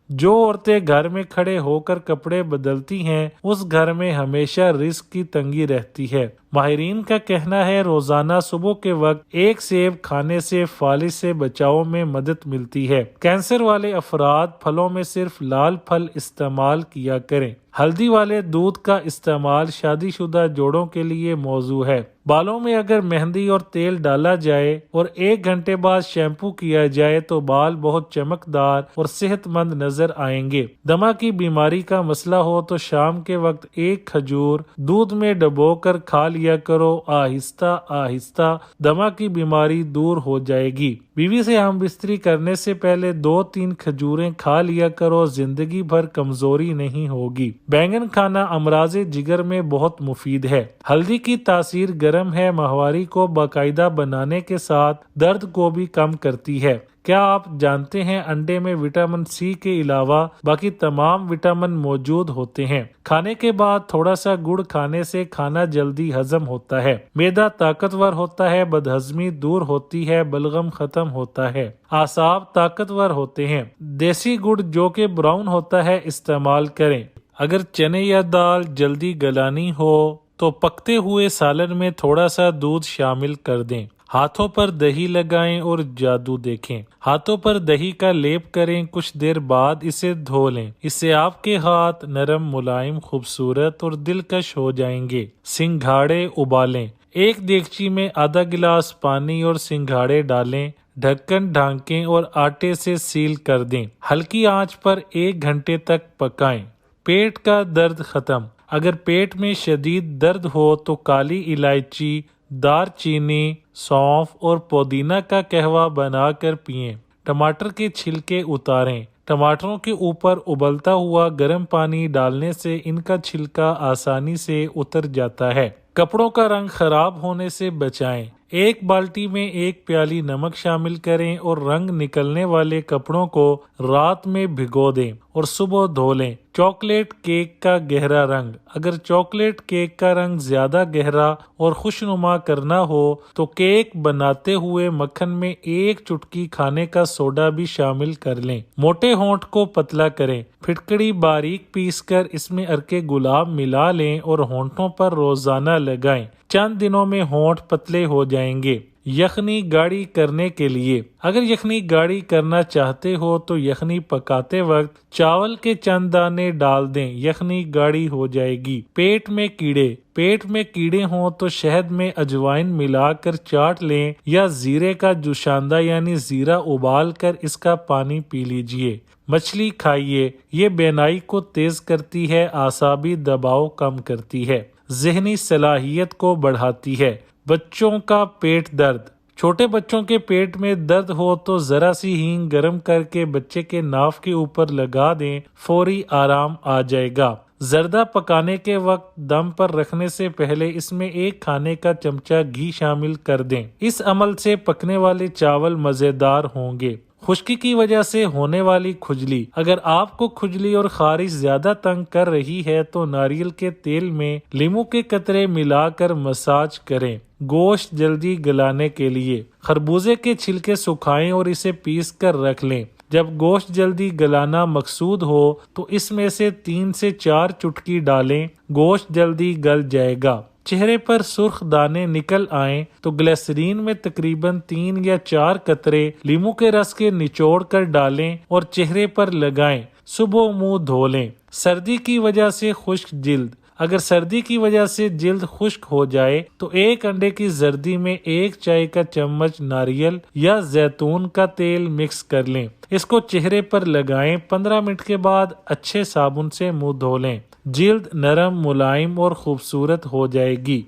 جو عورتیں گھر میں کھڑے ہو کر کپڑے بدلتی ہیں اس گھر میں ہمیشہ رزق کی تنگی رہتی ہے۔ ماہرین کا کہنا ہے روزانہ صبح کے وقت ایک سیب کھانے سے فالج سے بچاؤ میں مدد ملتی ہے۔ کینسر والے افراد پھلوں میں صرف لال پھل استعمال کیا کریں۔ ہلدی والے دودھ کا استعمال شادی شدہ جوڑوں کے لیے موضوع ہے۔ بالوں میں اگر مہندی اور تیل ڈالا جائے اور 1 گھنٹے بعد شیمپو کیا جائے تو بال بہت چمکدار اور صحت مند نظر آئیں گے۔ دمہ کی بیماری کا مسئلہ ہو تو شام کے وقت ایک کھجور دودھ میں ڈبو کر کھا لیا کرو، آہستہ آہستہ دمہ کی بیماری دور ہو جائے گی۔ بیوی سے ہم بستری کرنے سے پہلے 2-3 کھجوریں کھا لیا کرو، زندگی بھر کمزوری نہیں ہوگی۔ بینگن کھانا امراض جگر میں بہت مفید ہے۔ ہلدی کی تاثیر گرم ہے، ماہواری کو باقاعدہ بنانے کے ساتھ درد کو بھی کم کرتی ہے۔ کیا آپ جانتے ہیں انڈے میں وٹامن سی کے علاوہ باقی تمام وٹامن موجود ہوتے ہیں۔ کھانے کے بعد تھوڑا سا گڑ کھانے سے کھانا جلدی ہضم ہوتا ہے، معدہ طاقتور ہوتا ہے، بدہضمی دور ہوتی ہے، بلغم ختم ہوتا ہے، اعصاب طاقتور ہوتے ہیں۔ دیسی گڑ جو کہ براؤن ہوتا ہے استعمال کریں۔ اگر چنے یا دال جلدی گلانی ہو تو پکتے ہوئے سالن میں تھوڑا سا دودھ شامل کر دیں۔ ہاتھوں پر دہی لگائیں اور جادو دیکھیں۔ ہاتھوں پر دہی کا لیپ کریں، کچھ دیر بعد اسے دھو لیں، اس سے آپ کے ہاتھ نرم، ملائم، خوبصورت اور دلکش ہو جائیں گے۔ سنگھاڑے ابالیں۔ ایک دیگچی میں آدھا گلاس پانی اور سنگھاڑے ڈالیں، ڈھکن ڈھانکیں اور آٹے سے سیل کر دیں۔ ہلکی آنچ پر 1 گھنٹے تک پکائیں۔ پیٹ کا درد ختم۔ اگر پیٹ میں شدید درد ہو تو کالی الائچی، دار چینی، سونف اور پودینہ کا قہوہ بنا کر پئیں۔ ٹماٹر کے چھلکے اتاریں۔ ٹماٹروں کے اوپر ابلتا ہوا گرم پانی ڈالنے سے ان کا چھلکا آسانی سے اتر جاتا ہے۔ کپڑوں کا رنگ خراب ہونے سے بچائیں۔ ایک بالٹی میں 1 پیالی نمک شامل کریں اور رنگ نکلنے والے کپڑوں کو رات میں بھگو دیں اور صبح دھو لیں۔ چاکلیٹ کیک کا گہرا رنگ۔ اگر چاکلیٹ کیک کا رنگ زیادہ گہرا اور خوشنما کرنا ہو تو کیک بناتے ہوئے مکھن میں 1 چٹکی کھانے کا سوڈا بھی شامل کر لیں۔ موٹے ہونٹ کو پتلا کریں۔ پھٹکڑی باریک پیس کر اس میں عرق گلاب ملا لیں اور ہونٹوں پر روزانہ لگائیں۔ چند دنوں میں ہونٹ پتلے ہو جائیں گے۔ یخنی گاڑھی کرنے کے لیے۔ اگر یخنی گاڑھی کرنا چاہتے ہو تو یخنی پکاتے وقت چاول کے چند دانے ڈال دیں، یخنی گاڑھی ہو جائے گی۔ پیٹ میں کیڑے۔ پیٹ میں کیڑے ہوں تو شہد میں اجوائن ملا کر چاٹ لیں یا زیرے کا جوشاندہ یعنی زیرہ ابال کر اس کا پانی پی لیجئے۔ مچھلی کھائیے، یہ بینائی کو تیز کرتی ہے، اعصابی دباؤ کم کرتی ہے، ذہنی صلاحیت کو بڑھاتی ہے۔ بچوں کا پیٹ درد۔ چھوٹے بچوں کے پیٹ میں درد ہو تو ذرا سی ہینگ گرم کر کے بچے کے ناف کے اوپر لگا دیں، فوری آرام آ جائے گا۔ زردہ پکانے کے وقت دم پر رکھنے سے پہلے اس میں 1 کھانے کا چمچہ گھی شامل کر دیں، اس عمل سے پکنے والے چاول مزیدار ہوں گے۔ خشکی کی وجہ سے ہونے والی کھجلی۔ اگر آپ کو کھجلی اور خارش زیادہ تنگ کر رہی ہے تو ناریل کے تیل میں لیموں کے قطرے ملا کر مساج کریں۔ گوشت جلدی گلانے کے لیے۔ خربوزے کے چھلکے سکھائیں اور اسے پیس کر رکھ لیں۔ جب گوشت جلدی گلانا مقصود ہو تو اس میں سے 3 سے 4 چٹکی ڈالیں، گوشت جلدی گل جائے گا۔ چہرے پر سرخ دانے نکل آئیں تو گلیسرین میں تقریباً 3 یا 4 قطرے لیموں کے رس کے نچوڑ کر ڈالیں اور چہرے پر لگائیں، صبح منہ دھو لیں۔ سردی کی وجہ سے خشک جلد۔ اگر سردی کی وجہ سے جلد خشک ہو جائے تو 1 انڈے کی زردی میں 1 چائے کا چمچ ناریل یا زیتون کا تیل مکس کر لیں، اس کو چہرے پر لگائیں، 15 منٹ کے بعد اچھے صابن سے منہ دھو لیں، جلد نرم، ملائم اور خوبصورت ہو جائے گی۔